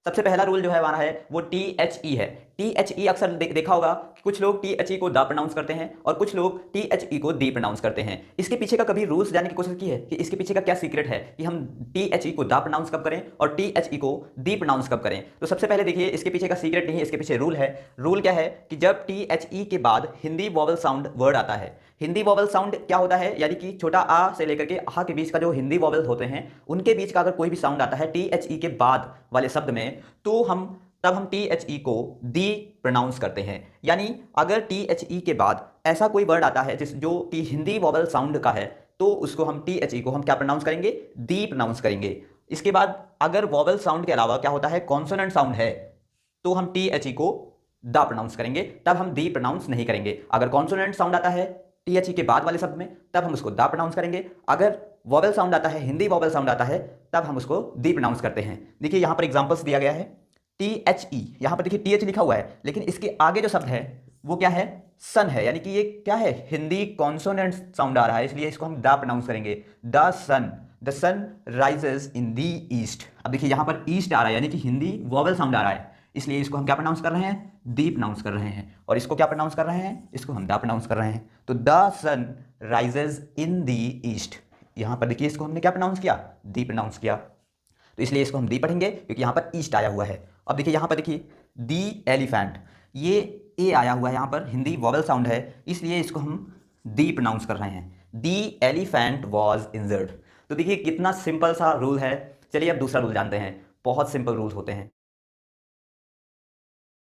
सबसे पहला रूल जो है हमारा है वो टी एच ई है। टी एच ई अक्सर देखा होगा कि कुछ लोग टी एच ई को द प्रोनाउंस करते हैं और कुछ लोग टी एच ई को दी प्रोनाउंस करते हैं। इसके पीछे का कभी रूल्स जानने की कोशिश की है कि इसके पीछे का क्या सीक्रेट है कि हम टी एच ई को द प्रोनाउंस कब करें और टी एच ई को दी प्रोनाउंस कब करें? तो सबसे पहले देखिए, इसके पीछे का सीक्रेट नहीं है, इसके पीछे रूल है। रूल क्या है कि जब टी एच ई के बाद हिंदी वॉवल साउंड वर्ड आता है, हिंदी वॉवल साउंड क्या होता है, यानी कि छोटा आ से लेकर के आ के बीच का जो हिंदी वॉवल होते हैं उनके बीच का अगर कोई भी साउंड आता है टी एच ई के बाद वाले शब्द में, तो तब हम टी एच ई को दी प्रोनाउंस करते हैं। यानी अगर टी एच ई के बाद ऐसा कोई वर्ड आता है जो कि हिंदी वॉवल साउंड का है, तो उसको हम टी एच ई को हम क्या प्रोनाउंस करेंगे? दी प्रोनाउंस करेंगे। इसके बाद अगर वॉवल साउंड के अलावा क्या होता है, कॉन्सोनेंट साउंड है, तो हम टी एच ई को द प्रोनाउंस करेंगे, तब हम दी प्रोनाउंस नहीं करेंगे। अगर कॉन्सोनेंट साउंड आता है टी एच ई के बाद वाले शब्द में, तब हम उसको द प्रोनाउंस करेंगे। अगर वॉवल साउंड आता है, हिंदी वॉवल साउंड आता है, तब हम उसको दी प्रोनाउंस करते हैं। देखिए यहां पर एग्जांपल्स दिया गया है। टी एच ई, यहां पर देखिए टी एच लिखा हुआ है, लेकिन इसके आगे जो शब्द है वो क्या है? सन है, यानी कि ये क्या है? हिंदी कॉन्सोनेंट साउंड आ रहा है, इसलिए इसको हम द प्रोनाउंस करेंगे। The sun rises in the east. अब देखिए यहां पर ईस्ट आ रहा है, यानी कि हिंदी वॉवल साउंड आ रहा है, इसलिए इसको हम क्या प्रोनाउंस कर रहे हैं? दी प्रोनाउंस कर रहे हैं। और इसको क्या प्रोनाउंस कर रहे हैं? इसको हम द प्रोनाउंस कर रहे हैं। तो the sun rises in the east, यहां पर देखिए इसको हमने क्या प्रोनाउंस किया? दी प्रोनाउंस किया। तो इसलिए इसको हम दी पढ़ेंगे क्योंकि यहां पर ईस्ट आया हुआ है। अब देखिए यहां पर देखिए दी एलिफेंट, ये ए आया हुआ है, यहां पर हिंदी वॉवल साउंड है, इसलिए इसको हम दी प्रोनाउंस कर रहे हैं। दी एलिफेंट वॉज इंजर्ड। तो देखिए कितना सिंपल सा रूल है। चलिए अब दूसरा रूल जानते हैं। बहुत सिंपल रूल होते हैं।